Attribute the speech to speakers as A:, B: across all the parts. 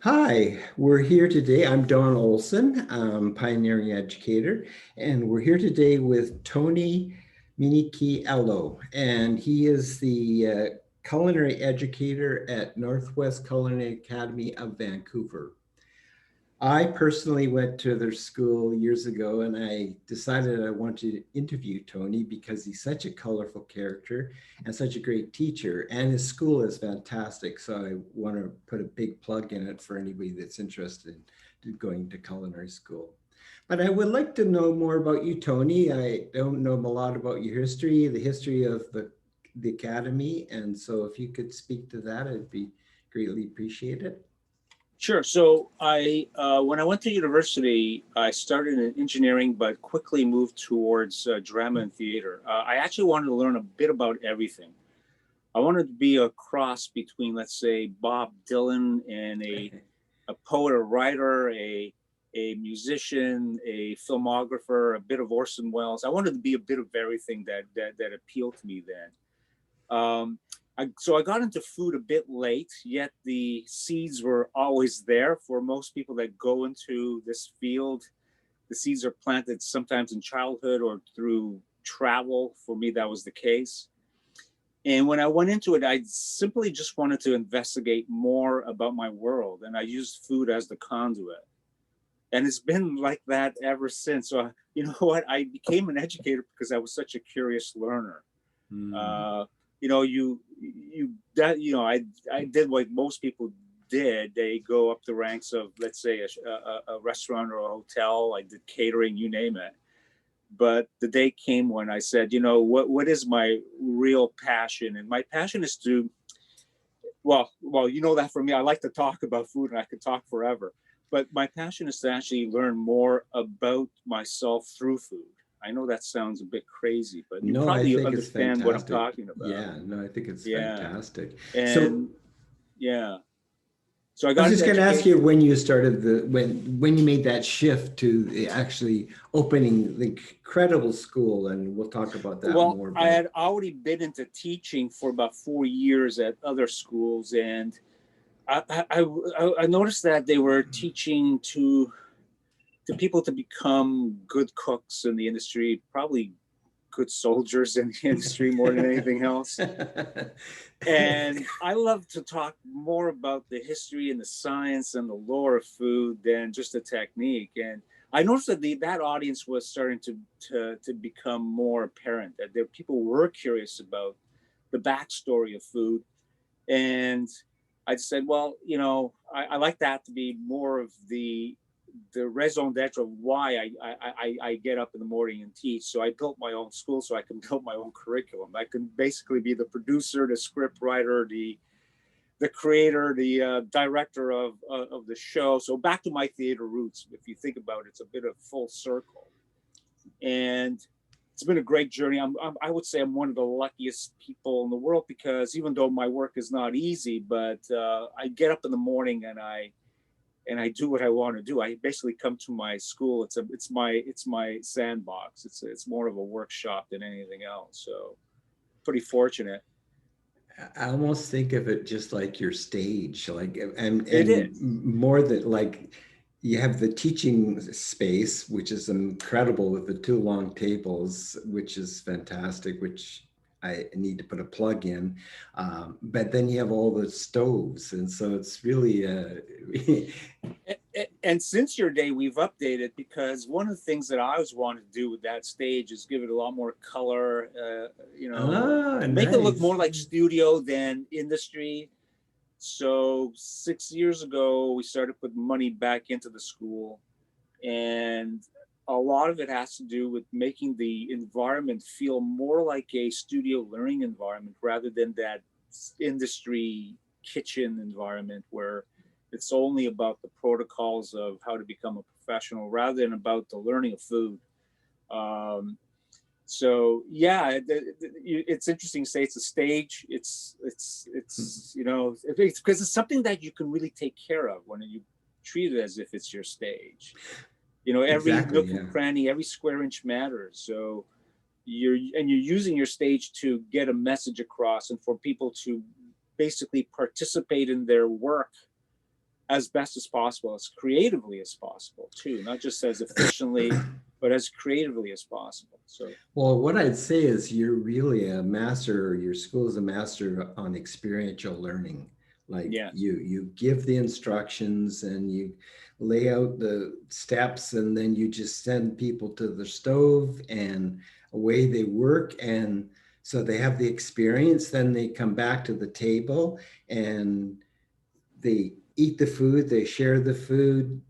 A: Hi, we're here today. I'm Don Olson, pioneering educator, and we're here today with Tony Minichiello, and he is the culinary educator at Northwest Culinary Academy of Vancouver. I personally went to their school years ago and I decided I wanted to interview Tony because he's such a colorful character and such a great teacher. And his school is fantastic. So I want to put a big plug in it for anybody that's interested in going to culinary school. But I would like to know more about you, Tony. I don't know a lot about your history, the history of the academy. And so if you could speak to that, I'd be greatly appreciated.
B: Sure. So when I went to university, I started in engineering, but quickly moved towards drama and theater. I actually wanted to learn a bit about everything. I wanted to be a cross between, let's say, Bob Dylan and a poet or writer, a musician, a filmographer, a bit of Orson Welles. I wanted to be a bit of everything that appealed to me then. So I got into food a bit late, yet the seeds were always there. For most people that go into this field, the seeds are planted sometimes in childhood or through travel. For me, that was the case. And when I went into it, I simply just wanted to investigate more about my world. And I used food as the conduit. And it's been like that ever since. So, you know what? I became an educator because I was such a curious learner. You know, I did what most people did. They go up the ranks of, let's say, a restaurant or a hotel. I did catering, you name it. But the day came when I said, what is my real passion? And my passion is to, well, you know that for me, I like to talk about food and I could talk forever. But my passion is to actually learn more about myself through food. I know that sounds a bit crazy, but you
A: No, I
B: probably
A: think it's
B: understand what I'm
A: fantastic.
B: talking about.
A: Yeah, no, I think it's
B: Yeah.
A: fantastic. So
B: And yeah. So I
A: I was
B: got
A: just
B: into
A: going to ask you
B: education.
A: when you started when you made that shift to actually opening the incredible school, and we'll talk about that
B: Well,
A: more.
B: I
A: But
B: had already been into teaching for about 4 years at other schools, and I noticed that they were teaching to people to become good cooks in the industry, probably good soldiers in the industry more than anything else. And I love to talk more about the history and the science and the lore of food than just the technique. And I noticed that that audience was starting to become more apparent, that there people were curious about the backstory of food. And I said, well, I like that to be more of the raison d'etre of why I get up in the morning and teach. So I built my own school so I can build my own curriculum. I can basically be the producer, the script writer, the creator, the director of the show. So back to my theater roots. If you think about it, it's a bit of full circle. And it's been a great journey. I would say I'm one of the luckiest people in the world because even though my work is not easy, but I get up in the morning and I do what I want to do. I basically come to my school. It's my sandbox. It's more of a workshop than anything else. So pretty fortunate.
A: I almost think of it just like your stage, like
B: It
A: and
B: is.
A: more that like you have the teaching space, which is incredible with the two long tables, which is fantastic, which I need to put a plug in. But then you have all the stoves, and so it's really
B: And since your day, we've updated because one of the things that I always wanted to do with that stage is give it a lot more color, make it look
A: nice.
B: more like studio than industry. So 6 years ago, we started putting money back into the school, and a lot of it has to do with making the environment feel more like a studio learning environment rather than that industry kitchen environment where it's only about the protocols of how to become a professional rather than about the learning of food. Um, so yeah, it's interesting to say it's a stage. It's it's because it's something that you can really take care of when you treat it as if it's your stage. Every
A: Exactly,
B: nook and
A: yeah.
B: cranny, every square inch matters. So you're using your stage to get a message across and for people to basically participate in their work as best as possible, as creatively as possible too, not just as efficiently, but as creatively as possible. So,
A: Well, what I'd say is you're really a master, or your school is a master on experiential learning. Like
B: yes,
A: you give the instructions and you lay out the steps, and then you just send people to the stove and away they work. And so they have the experience, then they come back to the table and they eat the food, they share the food,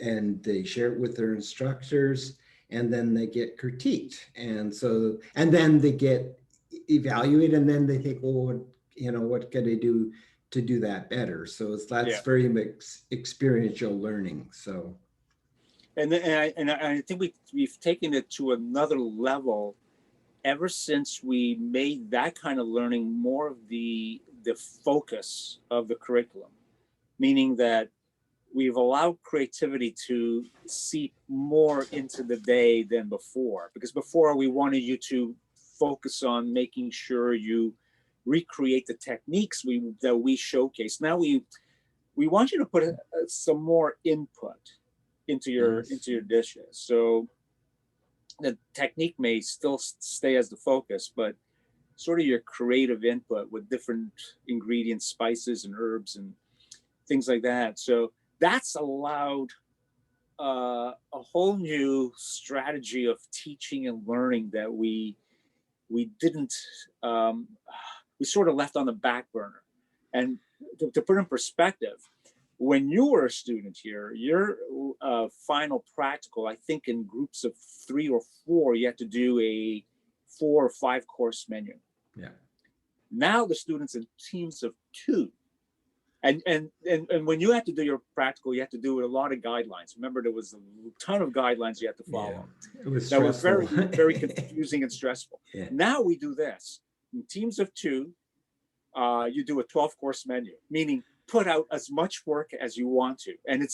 A: and they share it with their instructors, and then they get critiqued, and so and then they get evaluated, and then they think, well, what can I do to do that better? So that's
B: yeah.
A: very experiential learning. So
B: And I think we've taken it to another level ever since we made that kind of learning more of the focus of the curriculum, meaning that we've allowed creativity to seep more into the day than before. Because before we wanted you to focus on making sure you recreate the techniques that we showcase. Now we want you to put some more input
A: nice.
B: into your dishes. So the technique may still stay as the focus, but sort of your creative input with different ingredients, spices and herbs and things like that. So that's allowed a whole new strategy of teaching and learning that we didn't we sort of left on the back burner. And to put in perspective, when you were a student here, your final practical, I think in groups of 3 or 4, you had to do a 4 or 5 course menu.
A: Yeah.
B: Now the students in teams of 2. And when you had to do your practical, you had to do with a lot of guidelines. Remember, there was a ton of guidelines you had to follow.
A: Yeah, it was
B: That was
A: stressful.
B: very, very confusing and stressful.
A: Yeah.
B: Now we do this. In teams of 2, you do a 12-course menu, meaning put out as much work as you want to. And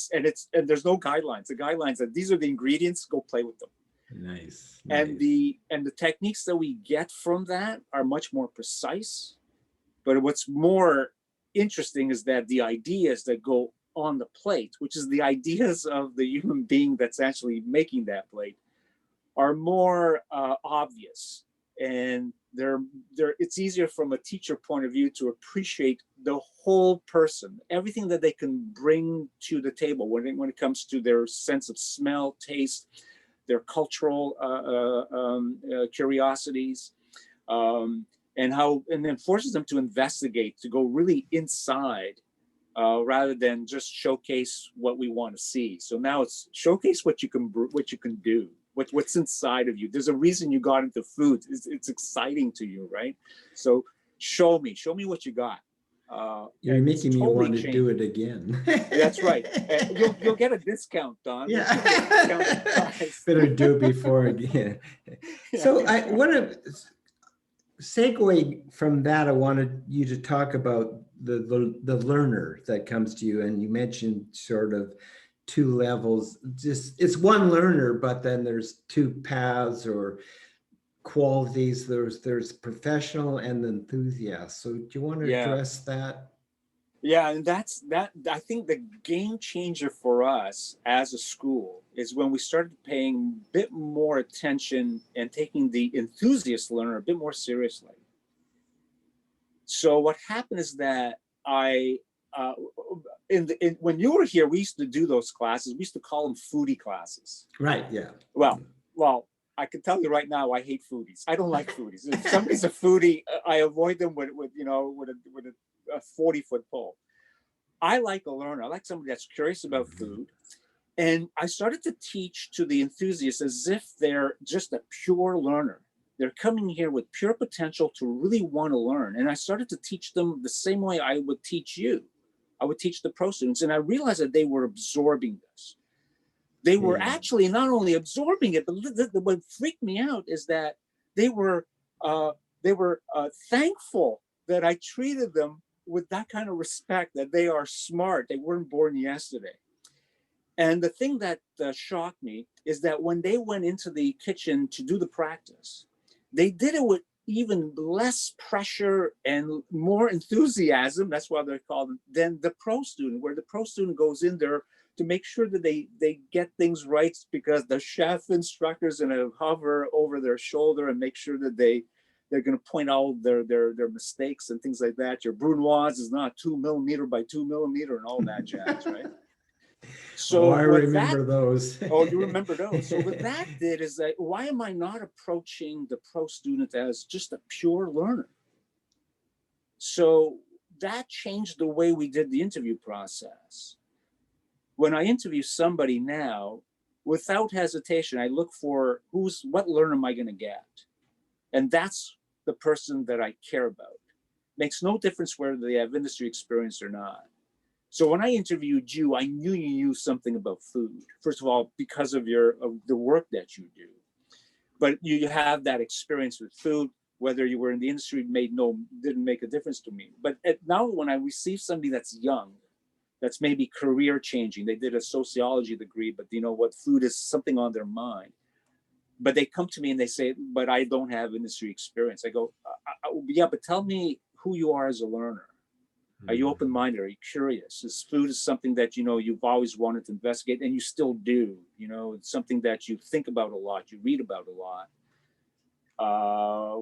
B: there's no guidelines. The guidelines are, these are the ingredients, go play with them.
A: Nice.
B: And the techniques that we get from that are much more precise. But what's more interesting is that the ideas that go on the plate, which is the ideas of the human being that's actually making that plate, are more obvious, and it's easier from a teacher point of view to appreciate the whole person, everything that they can bring to the table when it comes to their sense of smell, taste, their cultural curiosities. And then forces them to investigate, to go really inside, rather than just showcase what we want to see. So now it's showcase what you can do, what's inside of you. There's a reason you got into food. It's exciting to you, right? So show me what you got.
A: You're making me
B: totally
A: want to do it again.
B: That's right. You'll get a discount, Don.
A: Yeah.
B: Discount.
A: Better do it before again. So I want to segue from that. I wanted you to talk about the learner that comes to you, and you mentioned sort of 2 levels. Just it's one learner, but then there's 2 paths or qualities. There's professional and enthusiast. So do you want to address that?
B: Yeah, and that's I think the game changer for us as a school is when we started paying a bit more attention and taking the enthusiast learner a bit more seriously. So what happened is that when you were here, we used to do those classes. We used to call them foodie classes.
A: Right. Yeah.
B: Well, I can tell you right now, I hate foodies. I don't like foodies. If somebody's a foodie, I avoid them with a 40-foot pole. I like a learner. I like somebody that's curious about food. And I started to teach to the enthusiasts as if they're just a pure learner. They're coming here with pure potential to really want to learn. And I started to teach them the same way I would teach you. I would teach the pro students. And I realized that they were absorbing this. They were actually not only absorbing it, but what freaked me out is that they were thankful that I treated them with that kind of respect, that they are smart. They weren't born yesterday. And the thing that shocked me is that when they went into the kitchen to do the practice, they did it with even less pressure and more enthusiasm, that's why they're called, than the pro student, where the pro student goes in there to make sure that they get things right, because the chef instructor is going to hover over their shoulder and make sure that they're going to point out their mistakes and things like that. Your brunoise is not 2 millimeter by 2 millimeter and all that jazz, right? So
A: I remember those.
B: Oh, you remember those. So what that did is that, why am I not approaching the pro student as just a pure learner? So that changed the way we did the interview process. When I interview somebody now, without hesitation, I look for what learner am I going to get? And that's the person that I care about. Makes no difference whether they have industry experience or not. So when I interviewed you, I knew you knew something about food. First of all, because of the work that you do, but you have that experience with food. Whether you were in the industry didn't make a difference to me. But now when I receive somebody that's young, that's maybe career changing, they did a sociology degree, but you know what, food is something on their mind. But they come to me and they say, "But I don't have industry experience." I go, "Yeah, but tell me who you are as a learner. Are you open-minded? Are you curious? Is food is something that you've always wanted to investigate, and you still do? It's something that you think about a lot, you read about a lot.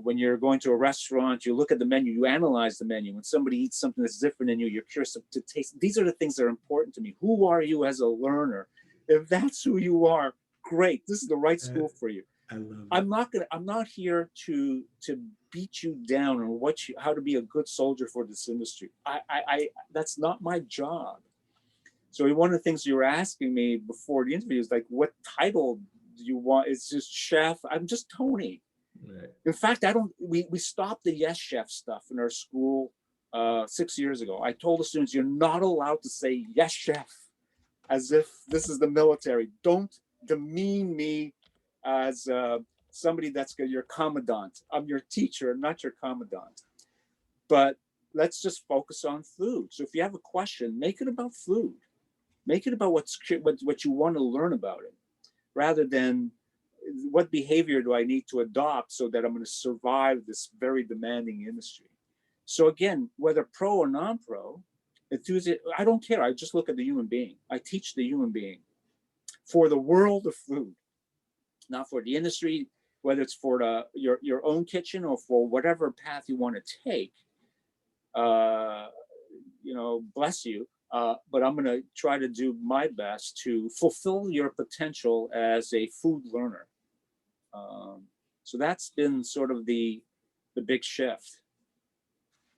B: When you're going to a restaurant, you look at the menu, you analyze the menu. When somebody eats something that's different than you, you're curious to taste. These are the things that are important to me. Who are you as a learner? If that's who you are, great. This is the right school for you."
A: I love it.
B: I'm not here to beat you down on how to be a good soldier for this industry. That's not my job. So one of the things you were asking me before the interview is like, what title do you want? It's just chef. I'm just Tony.
A: Right.
B: In fact, I don't. We stopped the yes chef stuff in our school 6 years ago. I told the students, you're not allowed to say yes chef as if this is the military. Don't demean me as somebody that's your commandant. I'm your teacher, not your commandant. But let's just focus on food. So if you have a question, make it about food. Make it about what you want to learn about it, rather than what behavior do I need to adopt so that I'm going to survive this very demanding industry. So again, whether pro or non-pro, I don't care. I just look at the human being. I teach the human being for the world of food, not for the industry, whether it's for your own kitchen or for whatever path you want to take. Bless you. But I'm going to try to do my best to fulfill your potential as a food learner. So that's been sort of the big shift.